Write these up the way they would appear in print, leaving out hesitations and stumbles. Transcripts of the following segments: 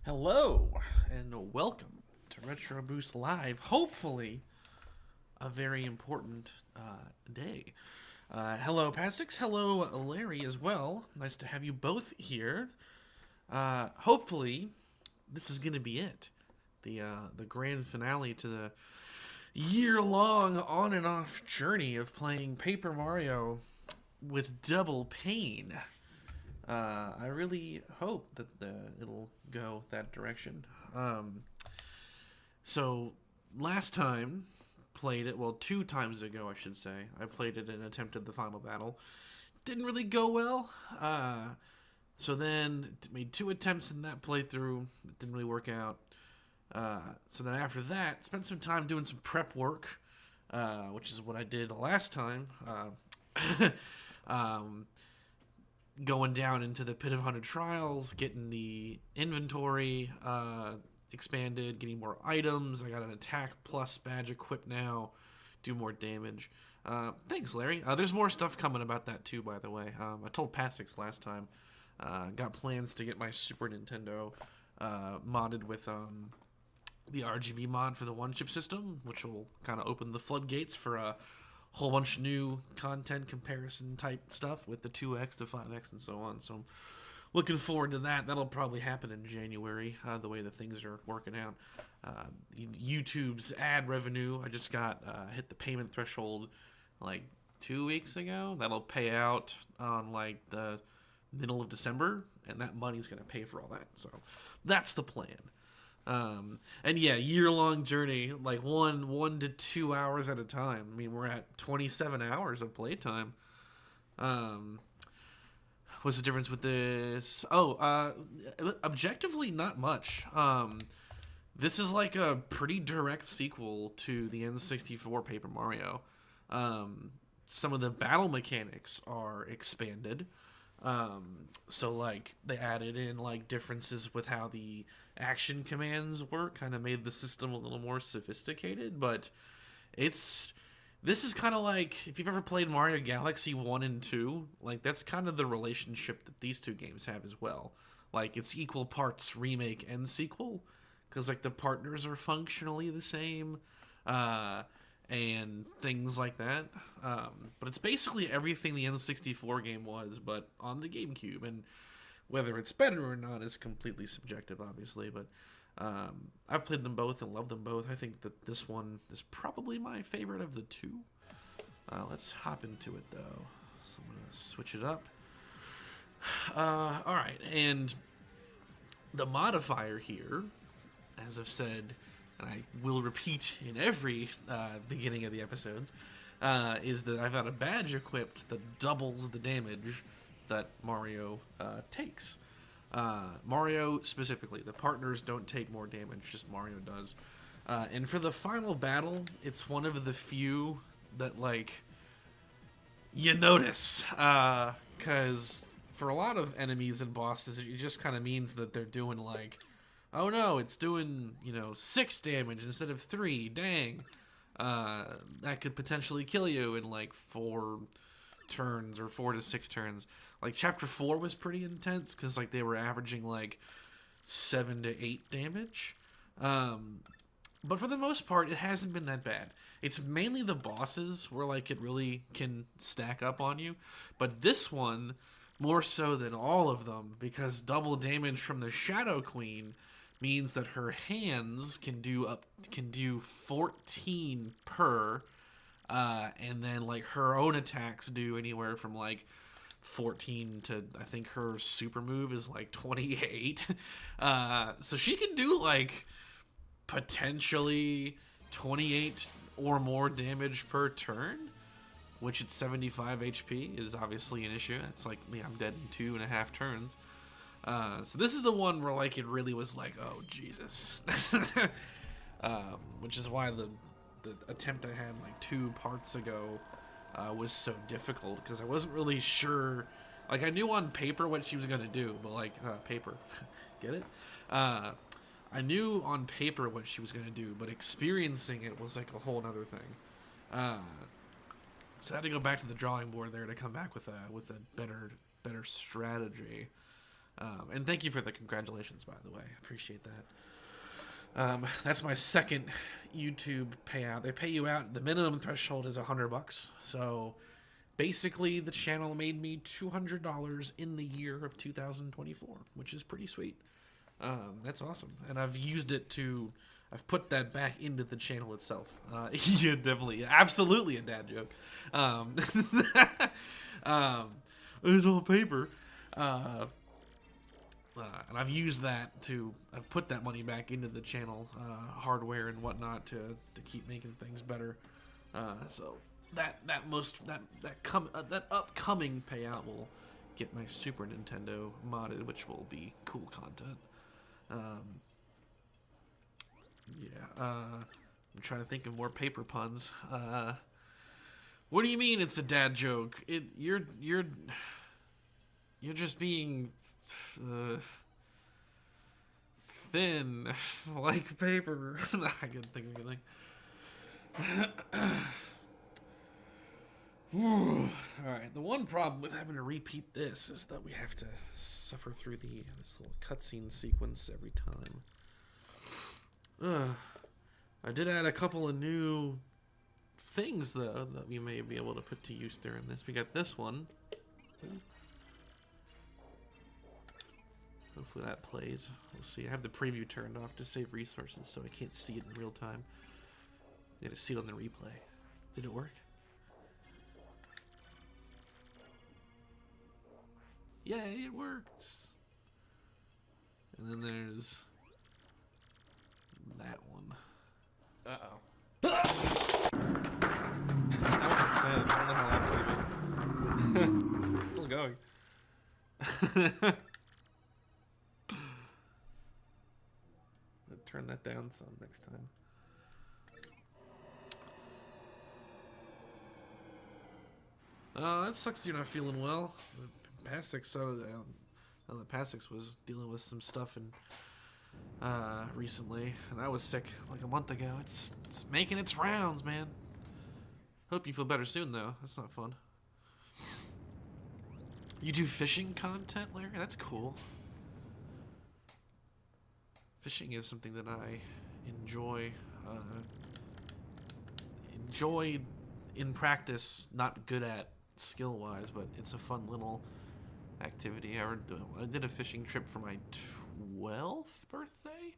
Hello and welcome to Retro Boost Live. Hopefully, a very important day. Hello, Passix. Hello, Larry, as well. Nice to have you both here. Hopefully, this is going to be it. The grand finale to the year-long on and off journey of playing Paper Mario with double pain. I really hope that it'll go that direction. So last time played it, well, 2 times ago, I should say. I played it and attempted the final battle. Didn't really go well. So then made 2 attempts in that playthrough. It didn't really work out. So then after that, spent some time doing some prep work, which is what I did the last time. Going down into the Pit of 100 Trials, getting the inventory expanded, getting more items. I got an attack plus badge equipped now, do more damage. Thanks, Larry. There's more stuff coming about that too, by the way. I told Passix last time. Got plans to get my Super Nintendo modded with the RGB mod for the one-chip system, which will kind of open the floodgates for a whole bunch of new content comparison type stuff with the 2X, the 5X, and so on. So I'm looking forward to that. That'll probably happen in January, the way that things are working out. YouTube's ad revenue, I just got hit the payment threshold like 2 weeks ago. That'll pay out on like the middle of December, and that money's going to pay for all that. So that's the plan. And yeah, year-long journey, like 1 to 2 hours at a time. I mean, we're at 27 hours of playtime. What's the difference with this? Objectively, not much. This is like a pretty direct sequel to the N64 Paper Mario. Some of the battle mechanics are expanded. So like they added in like differences with how the action commands work, kind of made the system a little more sophisticated, but this is kind of like if you've ever played Mario Galaxy 1 and 2, like that's kind of the relationship that these 2 games have as well. Like it's equal parts remake and sequel because like the partners are functionally the same. And things like that. But it's basically everything the N64 game was, but on the GameCube. And whether it's better or not is completely subjective, obviously. But I've played them both and loved them both. I think that this one is probably my favorite of the 2. Let's hop into it, though. So I'm going to switch it up. Alright, and the modifier here, as I've said, and I will repeat in every beginning of the episode, is that I've got a badge equipped that doubles the damage that Mario takes. Mario specifically. The partners don't take more damage, just Mario does. And for the final battle, it's one of the few that, like, you notice. Because for a lot of enemies and bosses, it just kind of means that they're doing, like, oh no, it's doing, 6 damage instead of 3. Dang. That could potentially kill you in like 4 turns or 4 to 6 turns. Like chapter 4 was pretty intense because like they were averaging like 7 to 8 damage. But for the most part, it hasn't been that bad. It's mainly the bosses where like it really can stack up on you. But this one, more so than all of them, because double damage from the Shadow Queen means that her hands can do 14 per, and then like her own attacks do anywhere from like 14 to, I think her super move is like 28. So she can do like potentially 28 or more damage per turn, which at 75 HP is obviously an issue. It's like me, I'm dead in 2.5 turns. So this is the one where like it really was like, oh Jesus, which is why the attempt I had like 2 parts ago was so difficult, because I wasn't really sure. Like I knew on paper what she was gonna do, but like paper, get it? I knew on paper what she was gonna do, but experiencing it was like a whole other thing. So I had to go back to the drawing board there to come back with a better strategy. And thank you for the congratulations, by the way. I appreciate that. That's my second YouTube payout. They pay you out. The minimum threshold is $100. So basically, the channel made me $200 in the year of 2024, which is pretty sweet. That's awesome. And I've used it to... I've put that back into the channel itself. Yeah, definitely. Absolutely a dad joke. There's all paper. And I've used that to... I've put that money back into the channel, hardware and whatnot, to keep making things better. So that upcoming payout will get my Super Nintendo modded, which will be cool content. I'm trying to think of more paper puns. What do you mean it's a dad joke? You're just being thin like paper. I couldn't think of anything. Alright, the one problem with having to repeat this is that we have to suffer through this little cutscene sequence every time. I did add a couple of new things, though, that we may be able to put to use during this. We got this one. Hopefully that plays. We'll see. I have the preview turned off to save resources, so I can't see it in real time. I had to see it on the replay. Did it work? Yay, it works! And then there's... that one. Uh-oh. That one's sad. I don't know how that's moving. It's still going. I'll turn that down some next time. That sucks you're not feeling well. Pasix, the Pasix was dealing with some stuff recently, and I was sick like a month ago. It's making its rounds, man. Hope you feel better soon, though. That's not fun. You do fishing content, Larry? That's cool. Fishing is something that I enjoy. Enjoy in practice, not good at skill-wise, but it's a fun little activity. I did a fishing trip for my 12th birthday.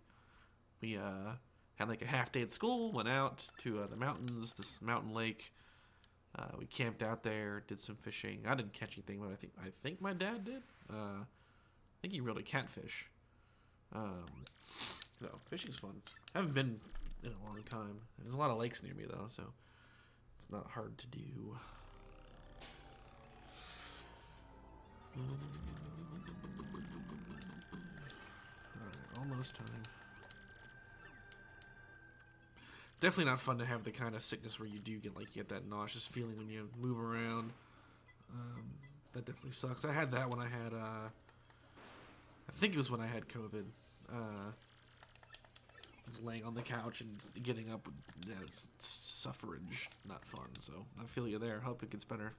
We had like a half day at school, went out to the mountains, this mountain lake. We camped out there, did some fishing. I didn't catch anything, but I think my dad did. I think he reeled a catfish. So fishing's fun. I haven't been in a long time. There's a lot of lakes near me though, so it's not hard to do. Alright, almost time. Definitely not fun to have the kind of sickness where you do get that nauseous feeling when you move around. That definitely sucks. I had that when I had, I think it was when I had COVID. I was laying on the couch and getting up with suffrage. Not fun, so I feel you there. Hope it gets better.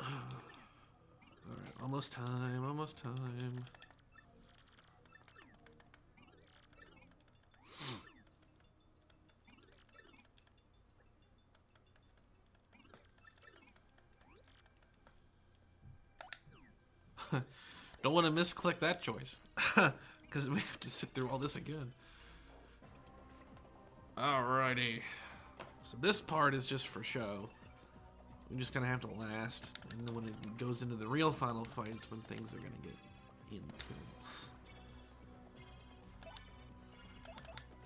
Alright, almost time, almost time. Don't want to misclick that choice. Because we have to sit through all this again. Alrighty. So this part is just for show. We're just gonna have to last. And then when it goes into the real final fights, when things are gonna get intense.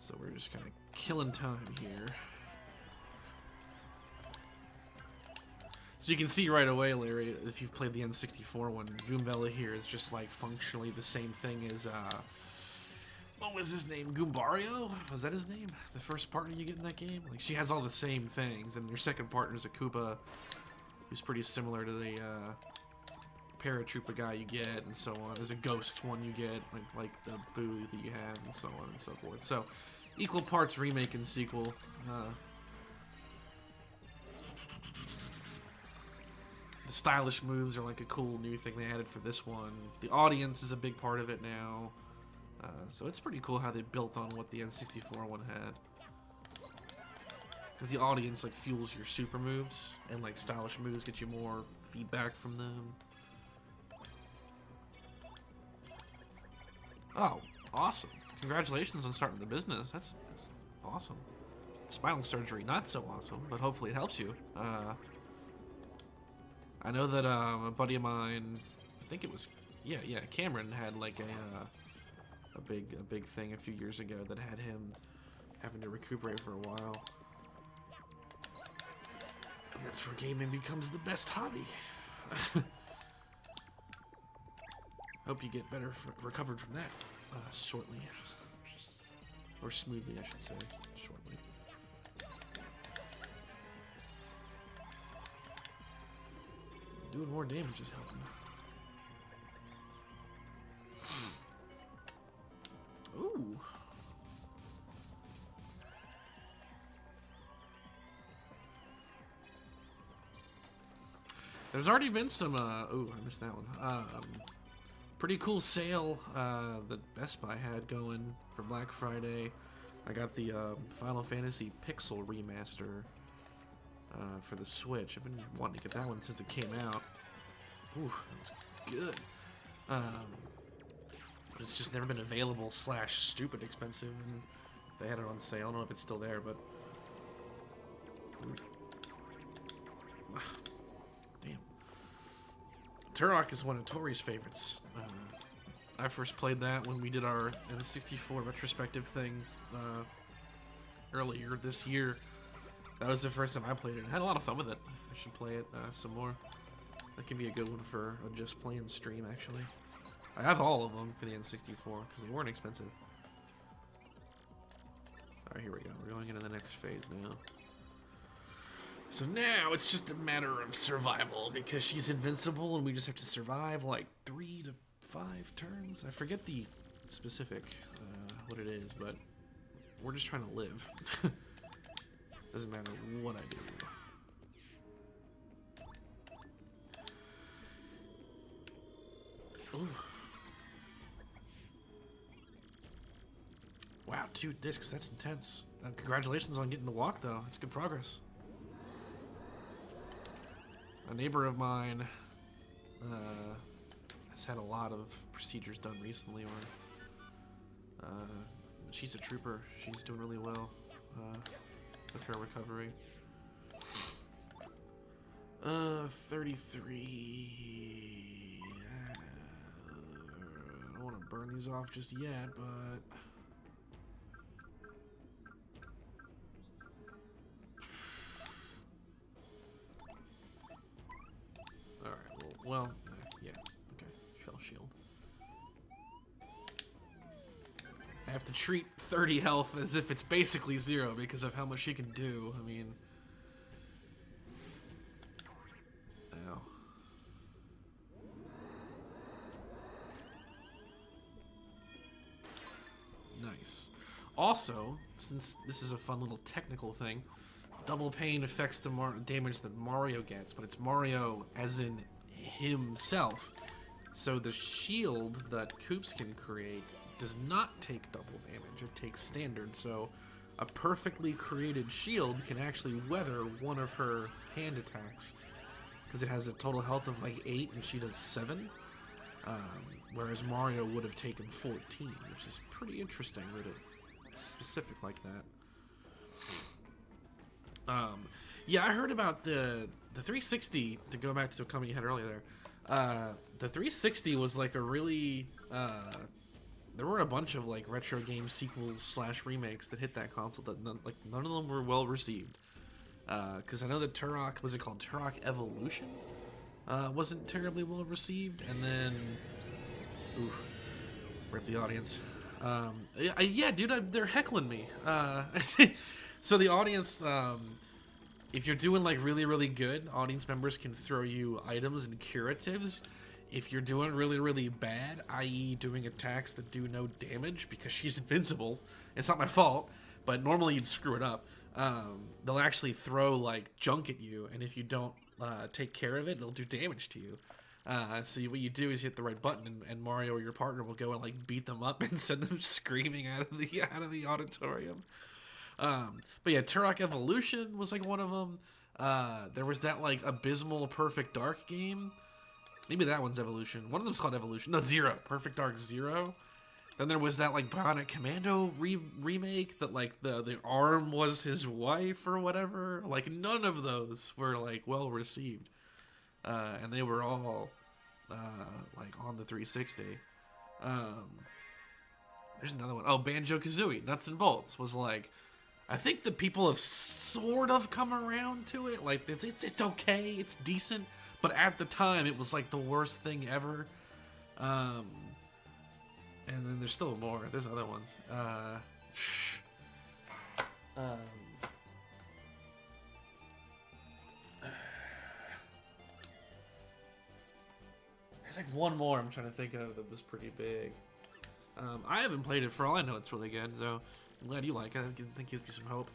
So we're just kind of killing time here. So you can see right away, Larry, if you've played the N64 one, Goombella here is just like functionally the same thing as, what was his name? Goombario? Was that his name? The first partner you get in that game? Like, she has all the same things, and your second partner is a Koopa, who's pretty similar to the, paratrooper guy you get, and so on. There's a ghost one you get, like the Boo that you have, and so on and so forth. So, equal parts remake and sequel. the stylish moves are like a cool new thing they added for this one. The audience is a big part of it now. So it's pretty cool how they built on what the N64 one had. Because the audience like fuels your super moves, and like stylish moves get you more feedback from them. Oh, awesome. Congratulations on starting the business. That's awesome. Spinal surgery, not so awesome, but hopefully it helps you. I know that a buddy of mine, I think it was, yeah, Cameron had like a big thing a few years ago that had him having to recuperate for a while. And that's where gaming becomes the best hobby. Hope you get better, recovered from that shortly. Or smoothly, I should say, shortly. Doing more damage is helping. Ooh. There's already been some, ooh, I missed that one. Pretty cool sale that Best Buy had going for Black Friday. I got the Final Fantasy Pixel remaster for the Switch. I've been wanting to get that one since it came out. Ooh, that was good. But it's just never been available / stupid expensive. And they had it on sale. I don't know if it's still there, but damn. Turok is one of Tori's favorites. I first played that when we did our N64 retrospective thing earlier this year. That was the first time I played it. I had a lot of fun with it. I should play it some more. That could be a good one for a just playing stream, actually. I have all of them for the N64 because they weren't expensive. Alright, here we go. We're going into the next phase now. So now it's just a matter of survival because she's invincible and we just have to survive like 3 to 5 turns. I forget the specific what it is, but we're just trying to live. Doesn't matter what I do. Ooh. Wow, 2 discs, that's intense. Congratulations on getting to walk, though. That's good progress. A neighbor of mine has had a lot of procedures done recently where she's a trooper. She's doing really well with her recovery. 33. I don't want to burn these off just yet, but well, yeah, okay, shell shield. I have to treat 30 health as if it's basically 0 because of how much she can do. I mean, ow. Nice. Also, since this is a fun little technical thing, double pain affects the damage that Mario gets, but it's Mario as in himself. So the shield that Koops can create does not take double damage, it takes standard. So a perfectly created shield can actually weather one of her hand attacks because it has a total health of like 8 and she does 7. Whereas Mario would have taken 14, which is pretty interesting that it's specific like that. Yeah, I heard about the 360, to go back to a comment you had earlier there. The 360 was like a really, there were a bunch of like retro game sequels / remakes that hit that console that none of them were well received. Because I know that Turok, was it called Turok Evolution? Wasn't terribly well received, and then, ooh, rip the audience. Yeah, dude, they're heckling me. So the audience, if you're doing like really, really good, audience members can throw you items and curatives. If you're doing really, really bad, i.e. doing attacks that do no damage because she's invincible, it's not my fault, but normally you'd screw it up. They'll actually throw like junk at you, and if you don't take care of it, it'll do damage to you. So what you do is hit the right button, and Mario or your partner will go and like beat them up and send them screaming out of the auditorium. But yeah, Turok Evolution was like one of them. There was that like abysmal Perfect Dark game. Maybe that one's Evolution. One of them's called Evolution. No, Zero. Perfect Dark Zero. Then there was that like Bionic Commando remake that like the arm was his wife or whatever. Like none of those were like well received, and they were all like on the 360. There's another one. Oh, Banjo-Kazooie Nuts and Bolts was like, I think the people have sort of come around to it. Like it's okay, it's decent, but at the time it was like the worst thing ever. And then there's still more. There's other ones. There's like one more I'm trying to think of that was pretty big. I haven't played it. For all I know, it's really good. So I'm glad you like it. I think it gives me some hope.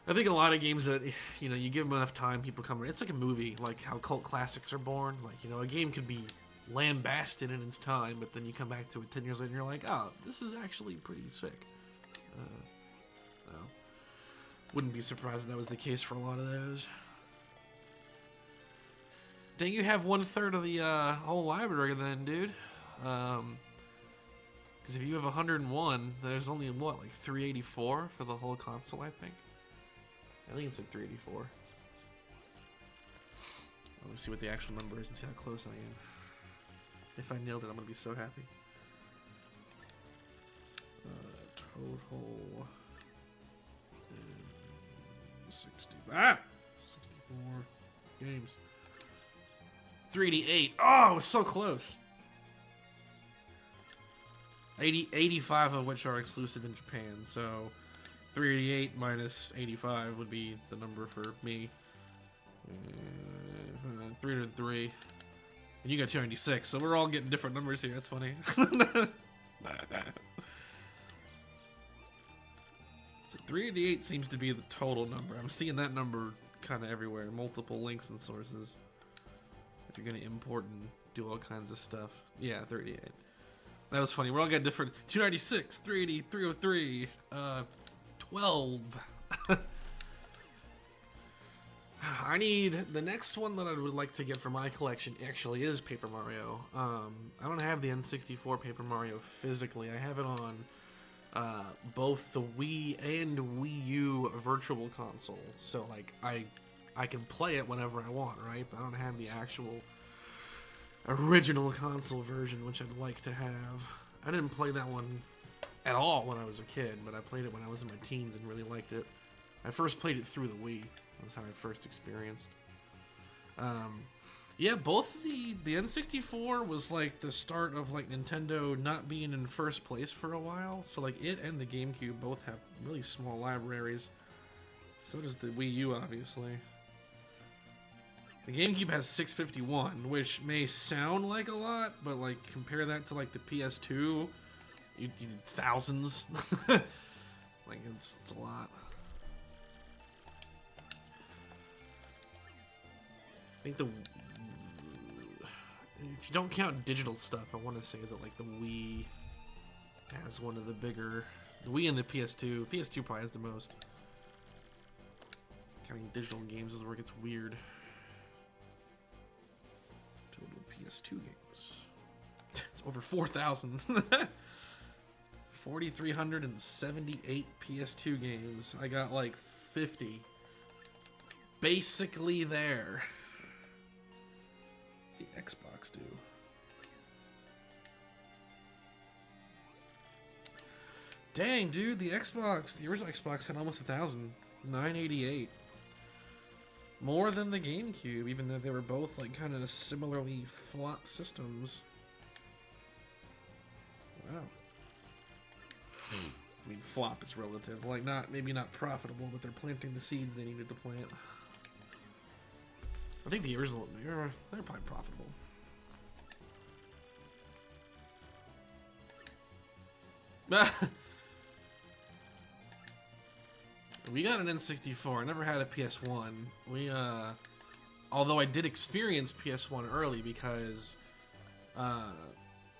I think a lot of games that, you know, you give them enough time, people come around. It's like a movie, like how cult classics are born. Like, you know, a game could be lambasted in its time, but then you come back to it 10 years later and you're like, oh, this is actually pretty sick. Wouldn't be surprised if that was the case for a lot of those. Dang, you have 1/3 of the whole library then, dude. Because if you have 101, there's only, what, like 384 for the whole console, I think? I think it's like 384. Let me see what the actual number is and see how close I am. If I nailed it, I'm going to be so happy. Total... 64 games. 388. Oh, it was so close. 85 of which are exclusive in Japan, so 388 minus 85 would be the number for me. 303. And you got 296, so we're all getting different numbers here. That's funny. So 388 seems to be the total number. I'm seeing that number kind of everywhere. Multiple links and sources. If you're going to import and do all kinds of stuff. Yeah, 388. That was funny. We're all getting different. 296, 380, 303, 12. I need the next one that I would like to get for my collection actually is Paper Mario. I don't have the N64 Paper Mario physically. I have it on both the Wii and Wii U Virtual Console. So like I can play it whenever I want, right? But I don't have the actual original console version, which I'd like to have. I didn't play that one at all when I was a kid, but I played it when I was in my teens and really liked it. I first played it through the Wii. That's how I first experienced. Yeah, both the N64 was like the start of like Nintendo not being in first place for a while. So like it and the GameCube both have really small libraries. So does the Wii U, obviously. The GameCube has 651, which may sound like a lot, but like compare that to like the PS2, you did thousands. Like it's a lot. I think if you don't count digital stuff, I want to say that like the Wii has one of the bigger, the Wii and the PS2. PS2 probably has the most. Counting digital games is where it gets weird. Total PS2 games. It's over 4,000. 4,378 PS2 games. I got like 50. Basically there. The Xbox do. Dang, dude, the original Xbox had almost 1,000. 988. More than the GameCube, even though they were both like kind of similarly flop systems. Wow. I mean, flop is relative. Like, maybe not profitable, but they're planting the seeds they needed to plant. I think the original, they're probably profitable. We got an N64. I never had a PS1. Although I did experience PS1 early because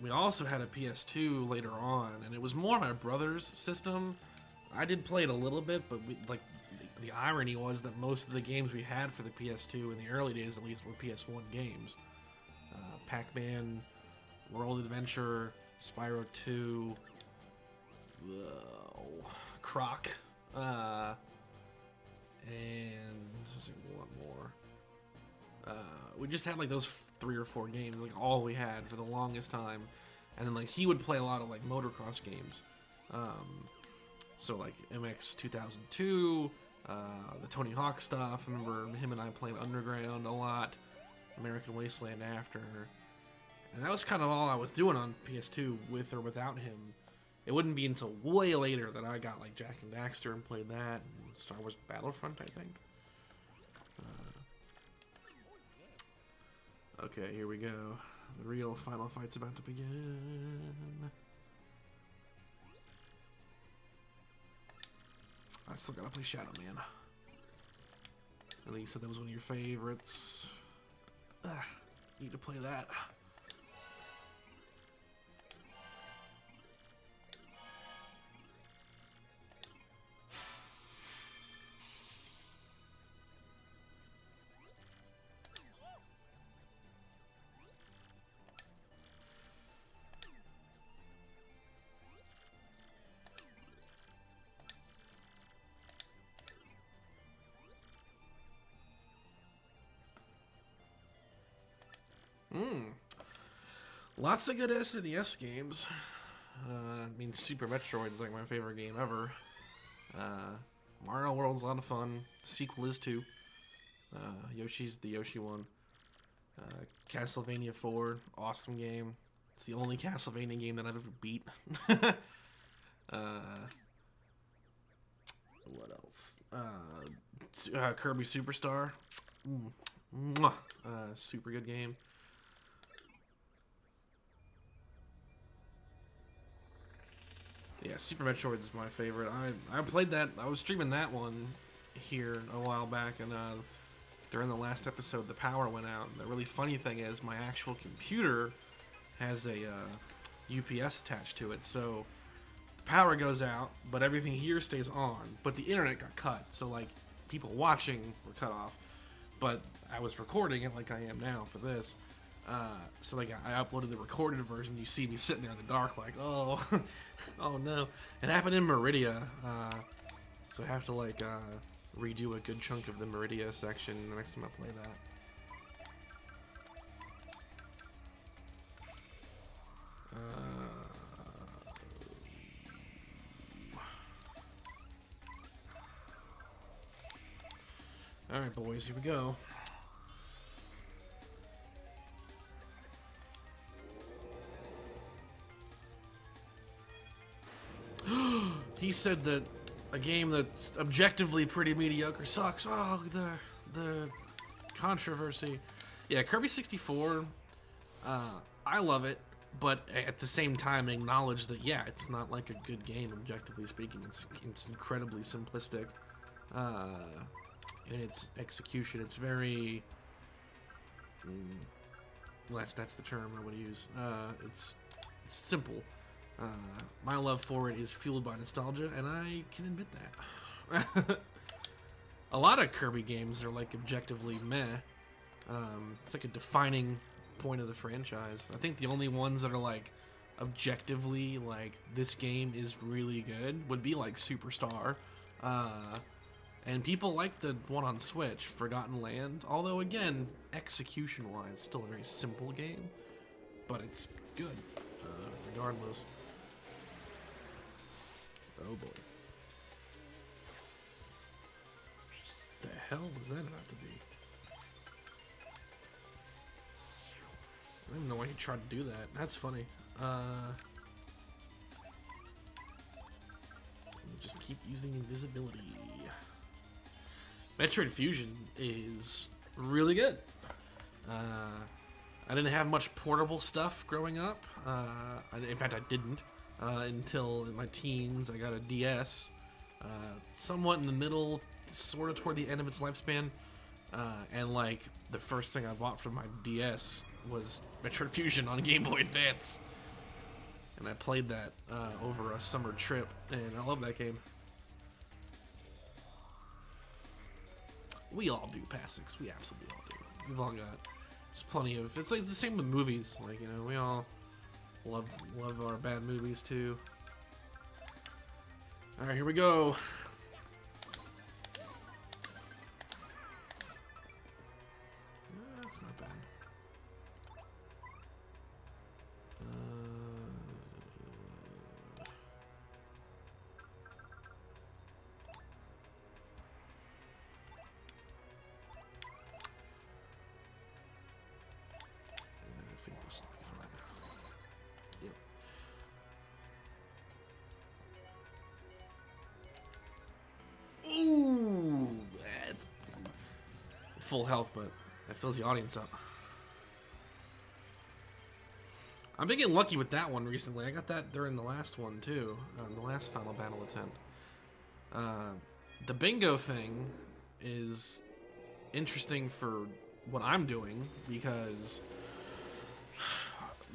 we also had a PS2 later on, and it was more my brother's system. I did play it a little bit, but the irony was that most of the games we had for the PS2 in the early days, at least, were PS1 games. Pac-Man, World Adventure, Spyro 2, Croc, and there's like one more. We just had like those 3 or 4 games, like all we had for the longest time, and then like he would play a lot of like motocross games, so like MX 2002, the Tony Hawk stuff. I remember him and I playing Underground a lot, American Wasteland after, and that was kind of all I was doing on PS2 with or without him. It wouldn't be until way later that I got like Jak and Daxter and played that, and Star Wars Battlefront, I think. Okay, here we go. The real final fight's about to begin. I still gotta play Shadow Man. I think you said that was one of your favorites. Need to play that. Lots of good SNES games. I mean, Super Metroid is like my favorite game ever. Mario World's a lot of fun. The sequel is too. Yoshi's the Yoshi one. Castlevania 4, awesome game. It's the only Castlevania game that I've ever beat. What else? Kirby Superstar. Super good game. Yeah, Super Metroid is my favorite. I played that. I was streaming that one here a while back, and during the last episode, the power went out. And the really funny thing is, my actual computer has a UPS attached to it, so the power goes out, but everything here stays on. But the internet got cut, so like people watching were cut off. But I was recording it like I am now for this. So like I uploaded the recorded version. You see me sitting there in the dark like, oh, oh no. It happened in Meridia, so I have to like redo a good chunk of the Meridia section the next time I play that. Alright boys, here we go. He said that a game that's objectively pretty mediocre sucks. Oh, the controversy. Yeah, Kirby 64, I love it, but at the same time acknowledge that, yeah, it's not like a good game, objectively speaking. It's incredibly simplistic. In its execution, it's very... well, that's the term I would use. It's simple. My love for it is fueled by nostalgia, and I can admit that. A lot of Kirby games are like objectively meh. It's like a defining point of the franchise. I think the only ones that are like objectively like this game is really good would be like Superstar. And people like the one on Switch, Forgotten Land. Although again, execution-wise, still a very simple game, but it's good regardless. Oh boy. The hell was that about to be? I don't even know why he tried to do that. That's funny. Just keep using invisibility. Metroid Fusion is really good. I didn't have much portable stuff growing up. In fact, I didn't until in my teens. I got a DS, somewhat in the middle, sort of toward the end of its lifespan. And like the first thing I bought for my DS was Metroid Fusion on Game Boy Advance, and I played that over a summer trip, and I love that game. We all do PASIX. We absolutely all do. We've all got there's plenty of. It's like the same with movies. Like, you know, we all love our bad movies too. All right, here we go. That's not bad. I think this will be fine. Yep. Ooh, that's full health, but that fills the audience up. I'm been getting lucky with that one recently. I got that during the last one too, the last final battle attempt. The bingo thing is interesting for what I'm doing because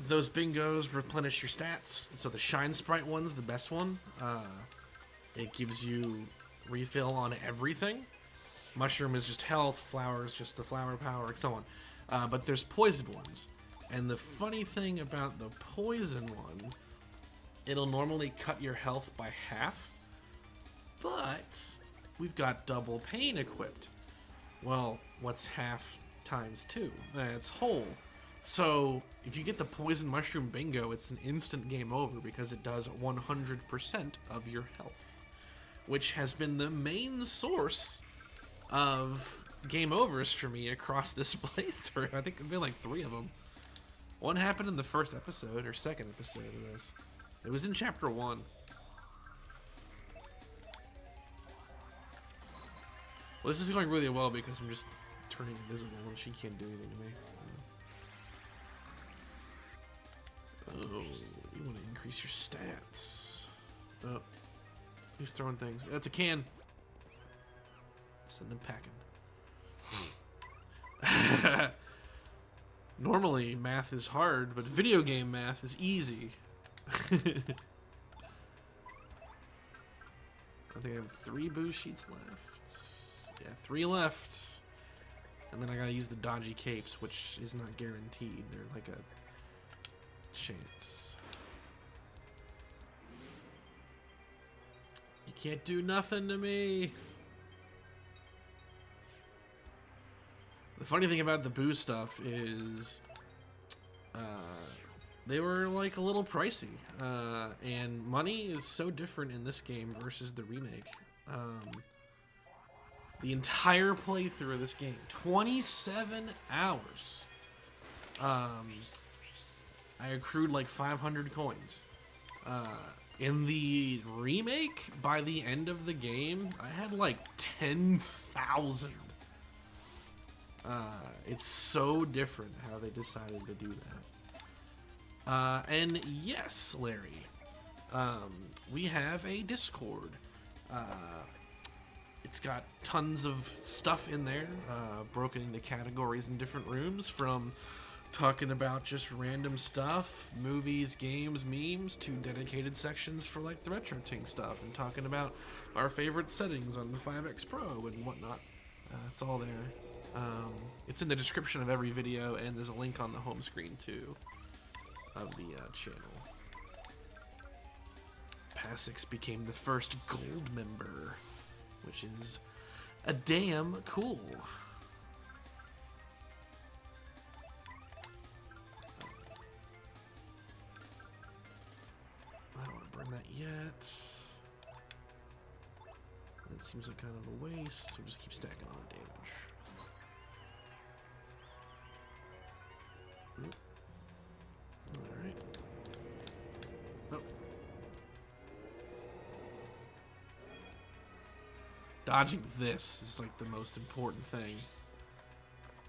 those bingos replenish your stats. So the Shine Sprite one's the best one. It gives you refill on everything. Mushroom is just health, flower is just the flower power, and so on. But there's poisoned ones. And the funny thing about the poison one, it'll normally cut your health by half, but we've got double pain equipped. Well, what's half times 2? It's whole. So if you get the poison mushroom bingo, it's an instant game over because it does 100% of your health, which has been the main source of game overs for me across this playthrough. I think there's been like 3 of them. One happened in the first episode, or second episode of this. It was in chapter 1. Well, this is going really well because I'm just turning invisible and she can't do anything to me. Oh, you want to increase your stats. Oh, he's throwing things. That's a can. Send him packing. Normally, math is hard, but video game math is easy. I think I have 3 boost sheets left. Yeah, 3 left. And then I gotta use the dodgy capes, which is not guaranteed. They're like a chance. You can't do nothing to me. The funny thing about the Boo stuff is they were like a little pricey, and money is so different in this game versus the remake. The entire playthrough of this game, 27 hours, I accrued like 500 coins. In the remake, by the end of the game, I had like 10,000. It's so different how they decided to do that. And yes, Larry, we have a Discord. It's got tons of stuff in there, broken into categories in different rooms, from talking about just random stuff, movies, games, memes, to dedicated sections for like the RetroTINK stuff, and talking about our favorite settings on the 5X Pro and whatnot. It's all there. It's in the description of every video, and there's a link on the home screen too of the channel. PASIX became the first gold member, which is a damn cool. I don't want to burn that yet. That seems like kind of a waste. We'll just keep stacking on damage. Alright. Oh. Dodging this is like the most important thing.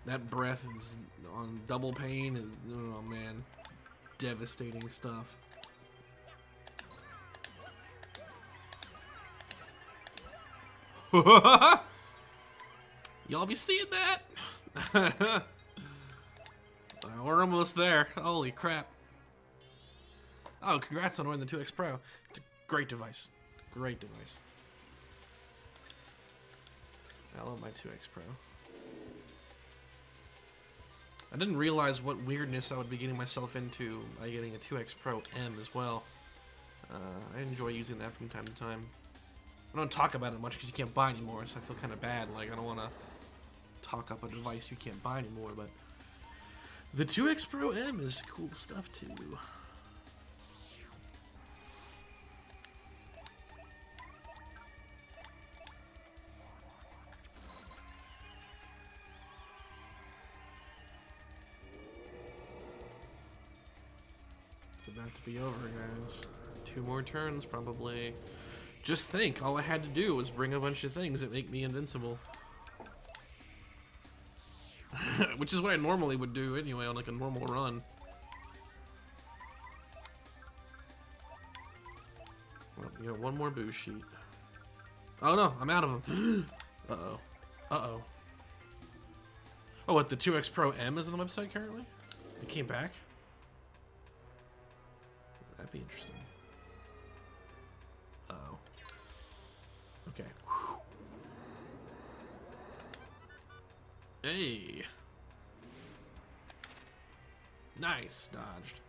That breath is on double pain is, oh man, devastating stuff. Y'all be seeing that? We're almost there. Holy crap. Oh, congrats on winning the 2X Pro. It's a great device. Great device. I love my 2X Pro. I didn't realize what weirdness I would be getting myself into by getting a 2X Pro M as well. I enjoy using that from time to time. I don't talk about it much because you can't buy anymore, so I feel kind of bad. Like, I don't want to talk up a device you can't buy anymore, but the 2X Pro M is cool stuff too. It's about to be over, guys. 2 more turns, probably. Just think, all I had to do was bring a bunch of things that make me invincible. Which is what I normally would do anyway on like a normal run. Well, we got one more boo sheet. Oh no, I'm out of them. Uh-oh. Uh-oh. Oh, what, the 2X Pro M is on the website currently? It came back? That'd be interesting. Uh-oh. Okay. Hey. Nice, dodged.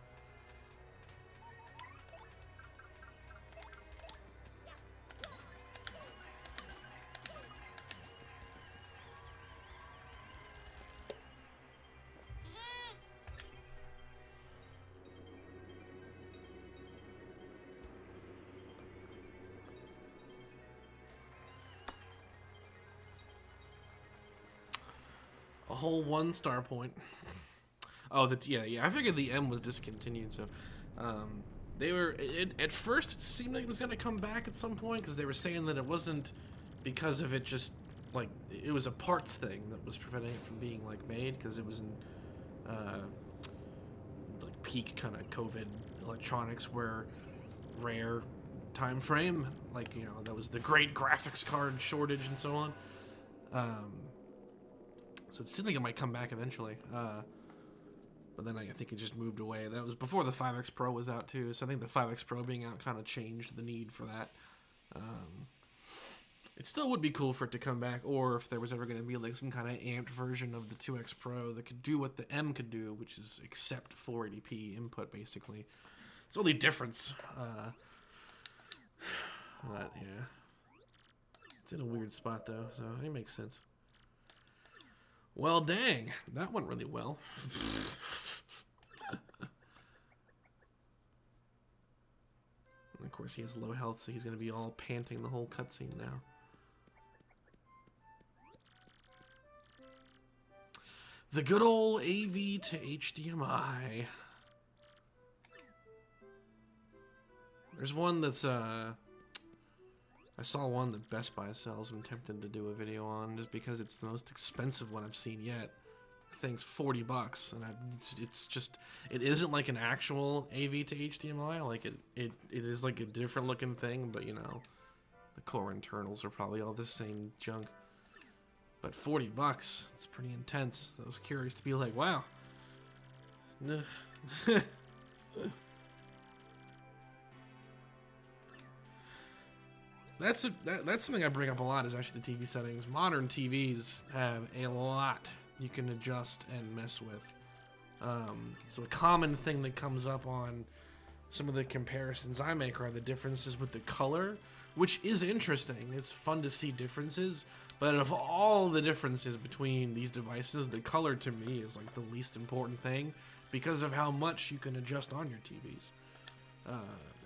A whole 1 star point. Oh, that's yeah. I figured the M was discontinued, so they were. At first, it seemed like it was gonna come back at some point because they were saying that it wasn't because of it. Just like it was a parts thing that was preventing it from being like made because it was in like peak kind of COVID electronics where rare time frame, like that was the great graphics card shortage and so on. So it seemed like it might come back eventually. But then I think it just moved away. That was before the 5X Pro was out too, so I think the 5X Pro being out kind of changed the need for that. It still would be cool for it to come back, or if there was ever going to be like some kind of amped version of the 2X Pro that could do what the M could do, which is accept 480p input basically. It's the only difference. But yeah. It's in a weird spot though, so it makes sense. Well, dang, that went really well. And of course, he has low health, so he's going to be all panting the whole cutscene now. The good old AV to HDMI. There's one that's, I saw one that Best Buy sells. I'm tempted to do a video on just because it's the most expensive one I've seen yet. The thing's $40, and it's just, it isn't like an actual AV to HDMI. Like it is like a different looking thing, but the core internals are probably all the same junk. But $40, it's pretty intense. I was curious to be like, wow. That's something I bring up a lot is actually the TV settings. Modern TVs have a lot you can adjust and mess with. So a common thing that comes up on some of the comparisons I make are the differences with the color, which is interesting. It's fun to see differences, but of all the differences between these devices, the color to me is like the least important thing because of how much you can adjust on your TVs.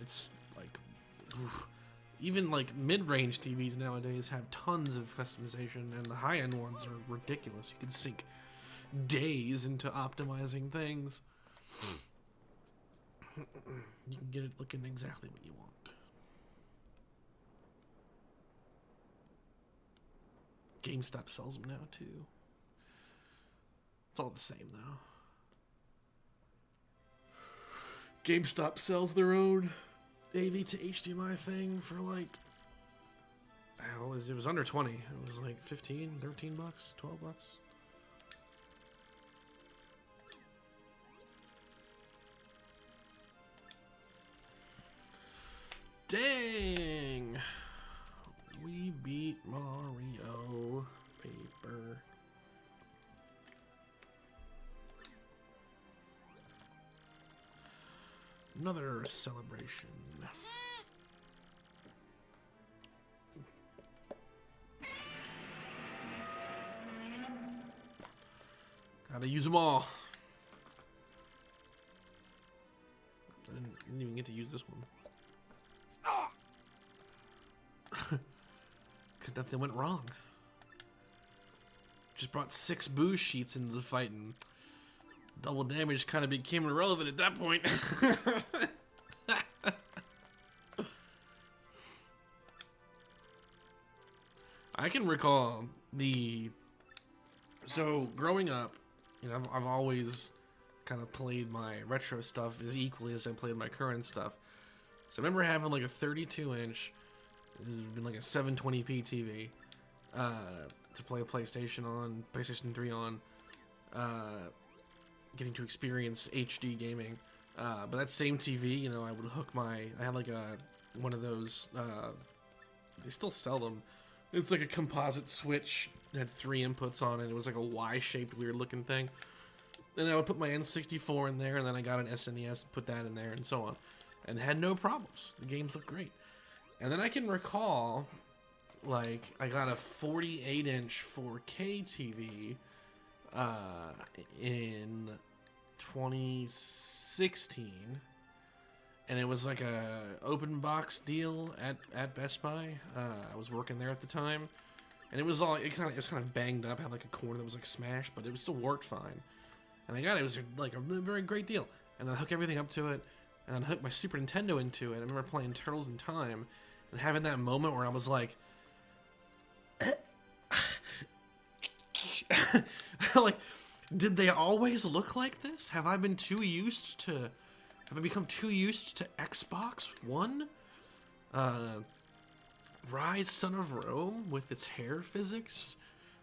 It's like... Oof. Even like mid-range TVs nowadays have tons of customization, and the high-end ones are ridiculous. You can sink days into optimizing things. You can get it looking exactly what you want. GameStop sells them now too. It's all the same though. GameStop sells their own AV to HDMI thing for like, I it was under 20. It was like 15, 13 bucks, 12 bucks. Dang! We beat Mario Paper. Another celebration. Gotta use them all. I didn't even get to use this one. Because nothing went wrong. Just brought 6 booze sheets into the fight, and double damage kind of became irrelevant at that point. I can recall so growing up, you know, I've always kind of played my retro stuff as equally as I played my current stuff. So I remember having like a 32-inch, it's been like a 720p TV to play PlayStation 3 on, getting to experience HD gaming. But that same TV, you know, I would hook I had like one of those, they still sell them. It's like a composite switch. It had 3 inputs on it. It was like a Y-shaped weird looking thing. Then I would put my N64 in there, and then I got an SNES and put that in there, and so on. And had no problems. The games looked great. And then I can recall, like, I got a 48-inch 4K TV in 2016. And it was like a open box deal at Best Buy. I was working there at the time. And it was kind of banged up, had like a corner that was like smashed, but it still worked fine. And I got it. It was like a very great deal. And then I hook everything up to it, and then hook my Super Nintendo into it. I remember playing Turtles in Time, and having that moment where I was like, like, did they always look like this? Have I become too used to Xbox One? Rise Son of Rome with its hair physics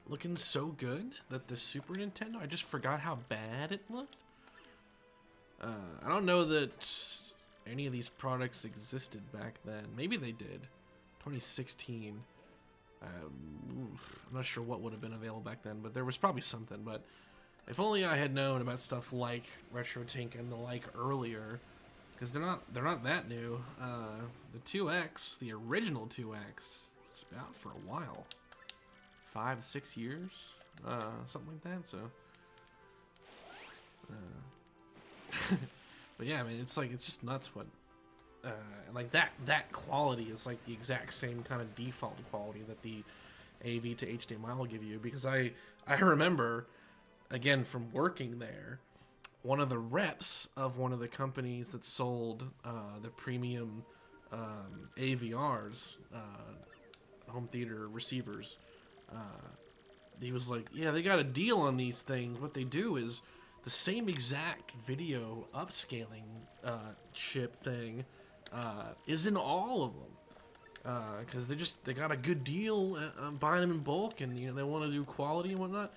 looking so good that the Super Nintendo, I just forgot how bad it looked. I don't know that any of these products existed back then. Maybe they did. 2016. I'm not sure what would have been available back then, but there was probably something. But if only I had known about stuff like RetroTINK and the like earlier, because they're not that new. The 2X, the original 2X, it's been out for a while, 5-6 years, something like that. So, but yeah, I mean, it's just nuts what, like that quality is like the exact same kind of default quality that the AV to HDMI will give you. Because I remember, again, from working there, one of the reps of one of the companies that sold the premium AVRs, home theater receivers, he was like, yeah, they got a deal on these things. What they do is the same exact video upscaling chip thing is in all of them, because they got a good deal buying them in bulk, and you know they want to do quality and whatnot.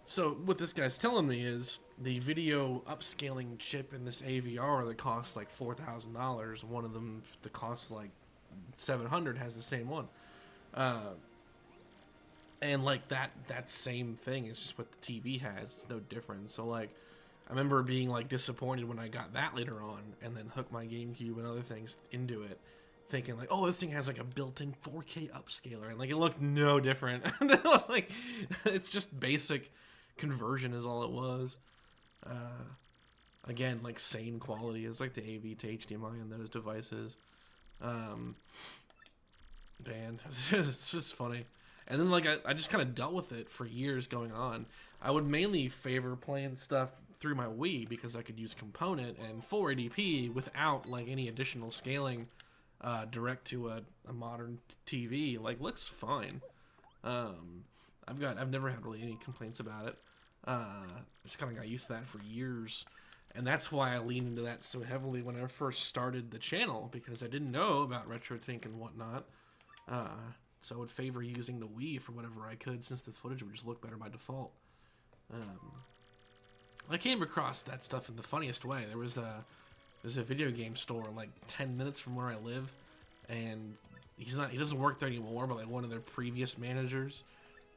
So what this guy's telling me is the video upscaling chip in this AVR that costs like $4,000. One of them that costs like $700 has the same one, and like that same thing is just what the TV has. It's no different. So like, I remember being like disappointed when I got that later on, and then hooked my GameCube and other things into it, thinking like, oh, this thing has like a built-in 4K upscaler, and like it looked no different. Like, it's just basic conversion is all it was. Again, like same quality as like the AV to HDMI on those devices. Man, it's just funny. And then like I just kind of dealt with it for years going on. I would mainly favor playing stuff through my Wii because I could use component and 480p without like any additional scaling, direct to a modern TV. Like, looks fine. I've never had really any complaints about it. Just kind of got used to that for years, and that's why I leaned into that so heavily when I first started the channel, because I didn't know about RetroTINK and whatnot. so I would favor using the Wii for whatever I could, since the footage would just look better by default. I came across that stuff in the funniest way. There's a video game store like 10 minutes from where I live, and he doesn't work there anymore, but like one of their previous managers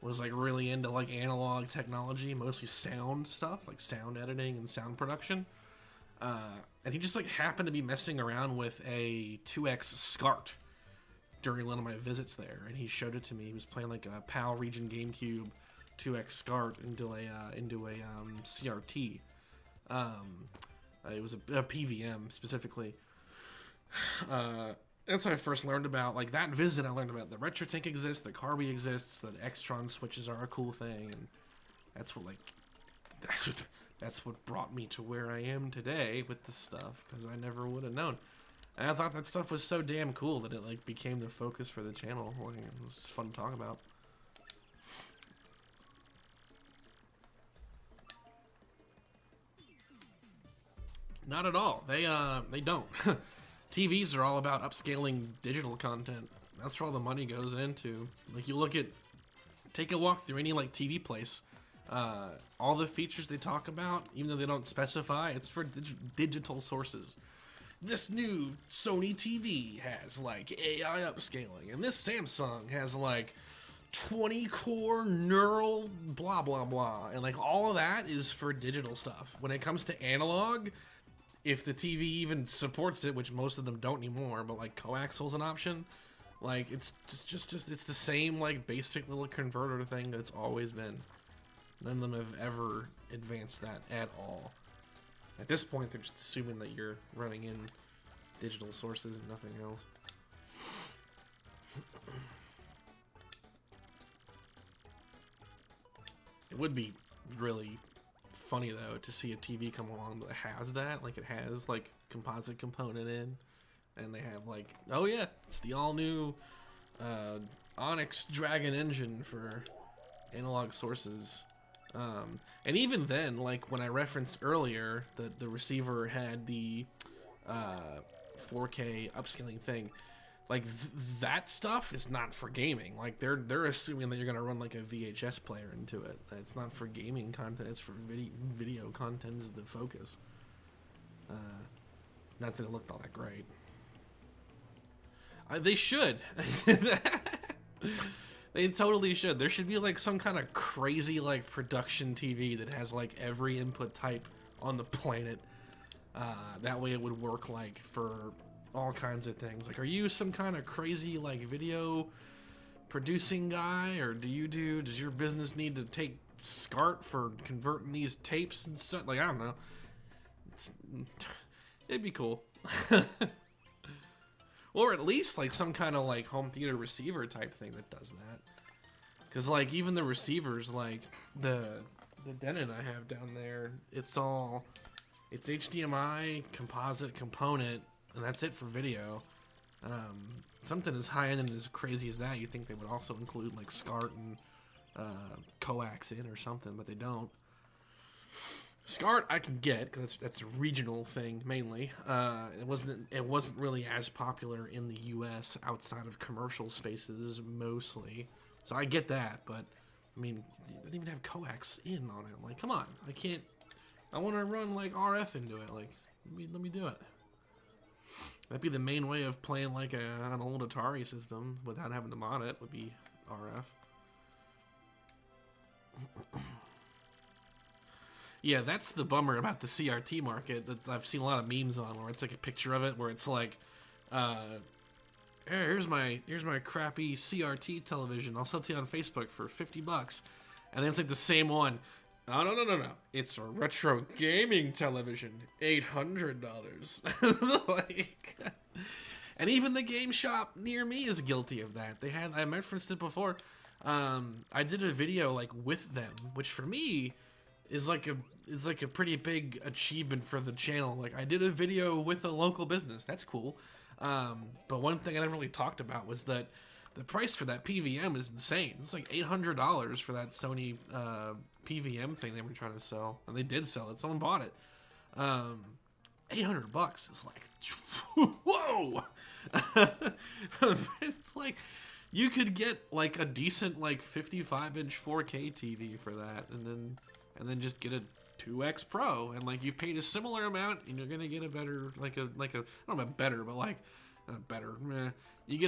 was like really into like analog technology, mostly sound stuff, like sound editing and sound production. And he just like happened to be messing around with a 2X SCART during one of my visits there, and he showed it to me. He was playing like a PAL Region GameCube 2X SCART into a CRT. It was a PVM specifically. That's how I first learned about, like, that visit. I learned about the RetroTINK exists, the CARBY exists, that Extron switches are a cool thing, and that's what brought me to where I am today with this stuff, because I never would have known. And I thought that stuff was so damn cool that it like became the focus for the channel. Like, it was just fun to talk about. Not at all. They don't. TVs are all about upscaling digital content. That's where all the money goes into. Like, you look at, take a walk through any like TV place. All the features they talk about, even though they don't specify, it's for digital sources. This new Sony TV has like AI upscaling, and this Samsung has like 20-core neural blah blah blah, and like all of that is for digital stuff. When it comes to analog, if the TV even supports it, which most of them don't anymore, but like coaxial's an option, like it's just it's the same like basic little converter thing that it's always been. None of them have ever advanced that at all. At this point, they're just assuming that you're running in digital sources and nothing else. It would be really funny though to see a TV come along that has that, like it has like composite component in, and they have like, oh yeah, it's the all new Onyx Dragon engine for analog sources. And even then, like when I referenced earlier that the receiver had the 4K upscaling thing, like that stuff is not for gaming. Like they're assuming that you're gonna run like a VHS player into it. It's not for gaming content. It's for video content is the focus. Not that it looked all that great. They should. They totally should. There should be like some kind of crazy like production TV that has like every input type on the planet. That way it would work like for all kinds of things. Like, are you some kind of crazy like video producing guy, or does your business need to take SCART for converting these tapes and stuff? Like, I don't know. It'd be cool. Or at least like some kind of like home theater receiver type thing that does that. Because like even the receivers, like the Denon I have down there, it's HDMI composite component, and that's it for video. Something as high end and as crazy as that, you think they would also include like SCART and coax in or something, but they don't. SCART I can get because that's a regional thing mainly. It wasn't really as popular in the U.S. outside of commercial spaces mostly, so I get that. But I mean, it doesn't even have coax in on it. I'm like, come on, I can't. I want to run like RF into it. Like, let me do it. That'd be the main way of playing like an old Atari system without having to mod it. Would be RF. Yeah, that's the bummer about the CRT market that I've seen a lot of memes on, where it's like a picture of it where it's like, here's my crappy CRT television. I'll sell it to you on Facebook for $50, and then it's like the same one. Oh, no. It's a retro gaming television, $800. Like, and even the game shop near me is guilty of that. I referenced it before. I did a video like with them, which for me is like a pretty big achievement for the channel. Like, I did a video with a local business. That's cool. But one thing I never really talked about was that the price for that PVM is insane. It's like $800 for that Sony PVM thing they were trying to sell, and they did sell it. Someone bought it. $800 is like, whoa. It's like You could get like a decent like 55-inch 4K TV for that, and then just get a 2X Pro, and like you've paid a similar amount, and you're gonna get a better I don't know about better, but like better. You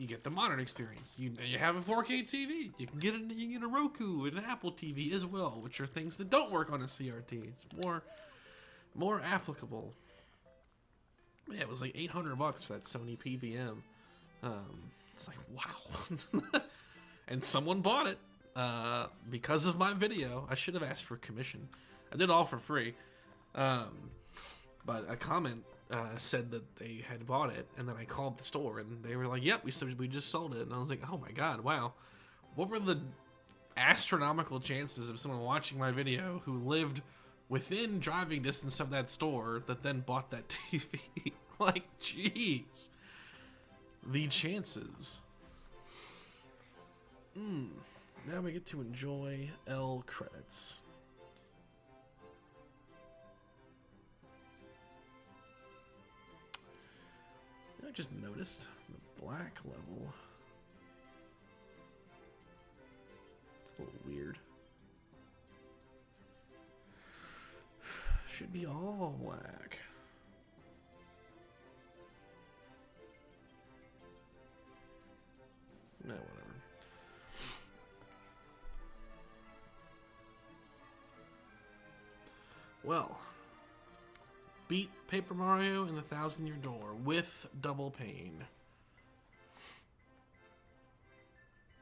get the modern experience. You have a 4K TV. You can get a Roku and an Apple TV as well, which are things that don't work on a CRT. It's more applicable. Yeah, it was like $800 for that Sony PVM. It's like, wow. And someone bought it because of my video. I should have asked for a commission. I did all for free. But a comment said that they had bought it, and then I called the store, and they were like, yep, we just sold it. And I was like, oh my god, wow. What were the astronomical chances of someone watching my video who lived within driving distance of that store that then bought that TV? Like, jeez. The chances. Now we get to enjoy L credits. I just noticed the black level. It's a little weird. Should be all black. No, whatever. Well, beat Paper Mario in the 1,000-Year Door with double pain.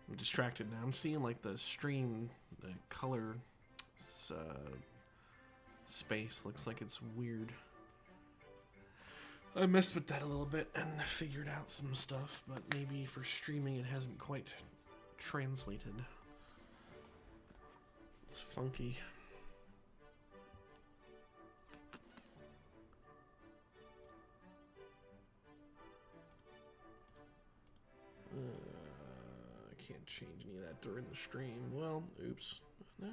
I'm distracted now. I'm seeing like the stream, the color space looks like it's weird. I messed with that a little bit and figured out some stuff, but maybe for streaming it hasn't quite translated. It's funky. I can't change any of that during the stream. Well, oops. Nah.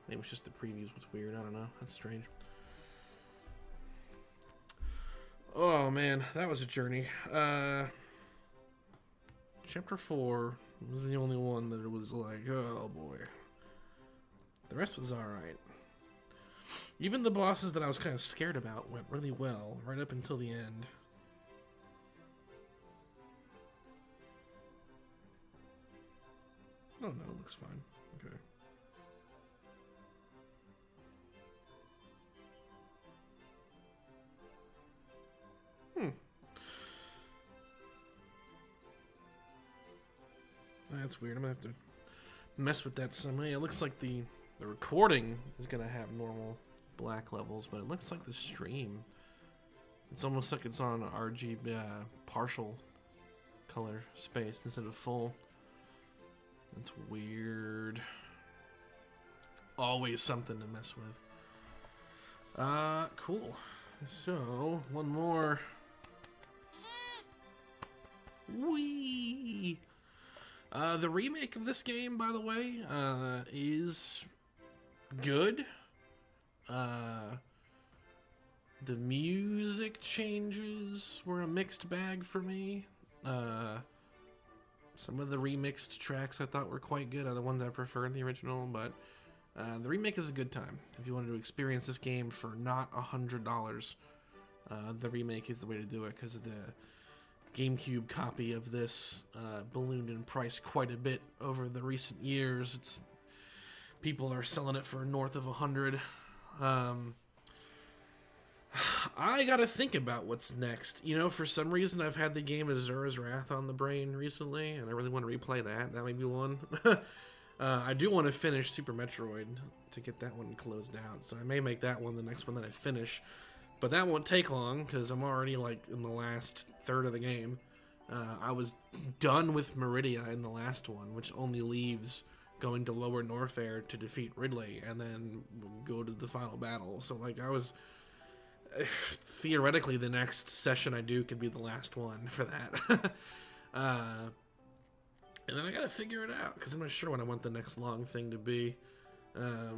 Maybe it's just the previews was weird. I don't know. That's strange. Oh man, that was a journey. Chapter 4 was the only one that it was like, oh boy. The rest was alright. Even the bosses that I was kind of scared about went really well, right up until the end. Oh no, it looks fine. Okay. That's weird. I'm gonna have to mess with that somehow. It looks like the recording is gonna have normal black levels, but it looks like the stream, it's almost like it's on RGB partial color space instead of full. That's weird. Always something to mess with. Cool. So, one more. Whee! The remake of this game, by the way, is good. The music changes were a mixed bag for me. Some of the remixed tracks I thought were quite good are the ones I prefer in the original, but the remake is a good time. If you wanted to experience this game for not $100, the remake is the way to do it, because the GameCube copy of this ballooned in price quite a bit over the recent years. People are selling it for north of 100. I gotta think about what's next. You know, for some reason I've had the game Azura's Wrath on the brain recently, and I really want to replay that. That may be one. I do want to finish Super Metroid to get that one closed out, so I may make that one the next one that I finish. But that won't take long, because I'm already, like, in the last third of the game. I was done with Meridia in the last one, which only leaves going to Lower Norfair to defeat Ridley, and then go to the final battle. So, like, I was... theoretically, the next session I do could be the last one for that. And then I gotta figure it out, because I'm not sure what I want the next long thing to be. I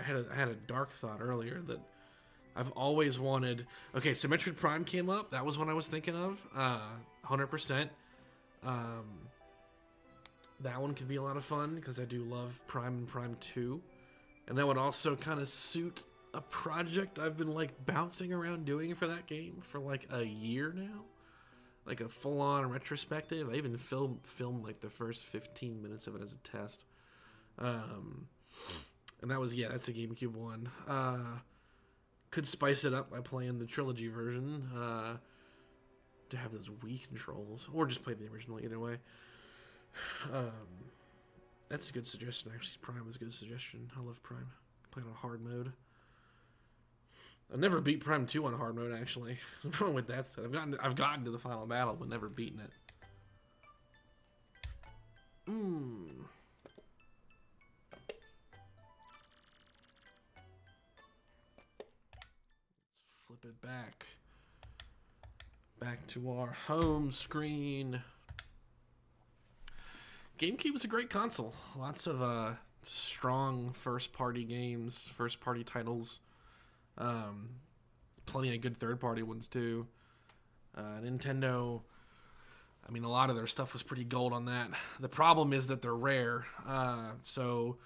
had a dark thought earlier that I've always wanted. Okay, so Metroid Prime came up. That was one I was thinking of. 100%. That one could be a lot of fun because I do love Prime and Prime 2. And that would also kind of suit a project I've been like bouncing around doing for that game for like a year now. Like a full-on retrospective. I even filmed like the first 15 minutes of it as a test. And that was, yeah, that's the GameCube one. Could spice it up by playing the trilogy version to have those Wii controls, or just play the original. Either way, that's a good suggestion. Actually, Prime is a good suggestion. I love Prime. Play it on hard mode. I've never beat Prime 2 on hard mode. Actually, what's wrong with that? I've gotten to the final battle, but never beaten it. Flip it back to our home screen. GameCube is a great console. Lots of strong first-party games, first-party titles. Plenty of good third-party ones too. Nintendo, I mean, a lot of their stuff was pretty gold on that. The problem is that they're rare. So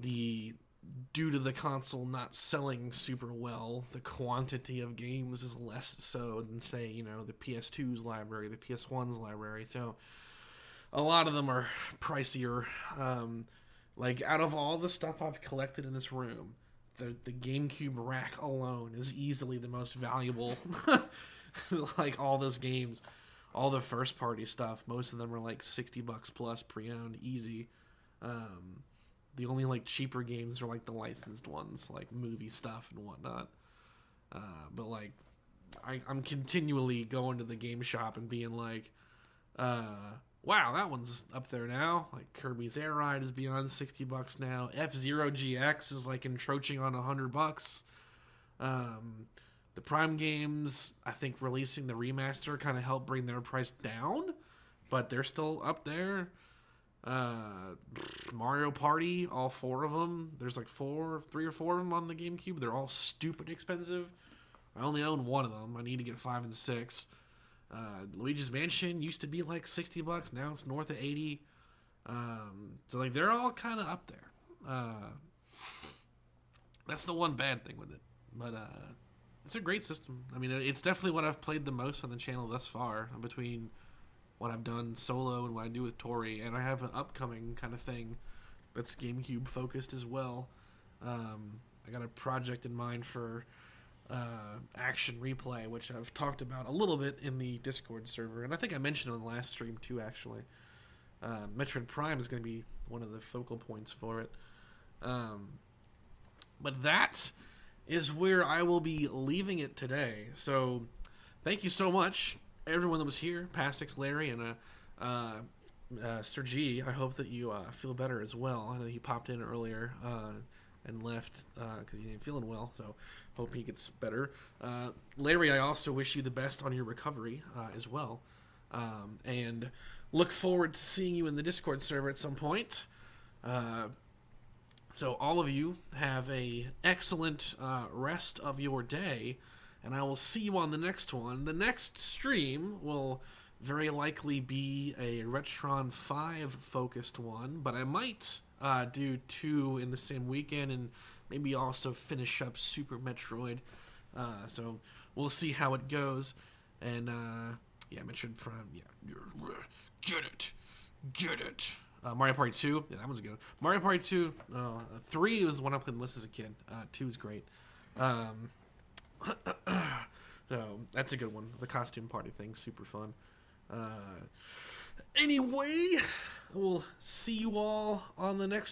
due to the console not selling super well, the quantity of games is less so than, say, you know, the PS2's library, the PS1's library. So a lot of them are pricier. Like, out of all the stuff I've collected in this room, the GameCube rack alone is easily the most valuable. Like, all those games, all the first party stuff, most of them are like $60 plus pre-owned, easy. The only like cheaper games are like the licensed ones, like movie stuff and whatnot. But like, I'm continually going to the game shop and being like, wow, that one's up there now. Like Kirby's Air Ride is beyond $60 now. F-Zero GX is like encroaching on $100. The Prime games, I think releasing the remaster kind of helped bring their price down, but they're still up there. Mario Party, all four of them. There's like 3 or 4 of them on the GameCube. They're all stupid expensive. I only own one of them. I need to get 5 and 6. Luigi's Mansion used to be like $60. Now it's north of 80. So like they're all kind of up there. That's the one bad thing with it. But it's a great system. I mean, it's definitely what I've played the most on the channel thus far, between what I've done solo and what I do with Tori, and I have an upcoming kind of thing that's GameCube focused as well. I got a project in mind for Action Replay, which I've talked about a little bit in the Discord server, and I think I mentioned it on the last stream too, actually. Metroid Prime is going to be one of the focal points for it. But that is where I will be leaving it today. So thank you so much, everyone that was here, Pastix, Larry, and Sir G. I hope that you feel better as well. I know he popped in earlier and left because he ain't feeling well, so hope he gets better. Larry, I also wish you the best on your recovery as well, and look forward to seeing you in the Discord server at some point. So all of you have a excellent rest of your day, and I will see you on the next one. The next stream will very likely be a Retron 5 focused one, but I might do 2 in the same weekend and maybe also finish up Super Metroid. So we'll see how it goes. And yeah, Metroid Prime, yeah, get it. Mario Party 2, yeah, that one's good. Mario Party 2, 3 was the one I played most as a kid. 2 is great. So that's a good one. The costume party thing, super fun. Anyway, we'll see you all on the next one.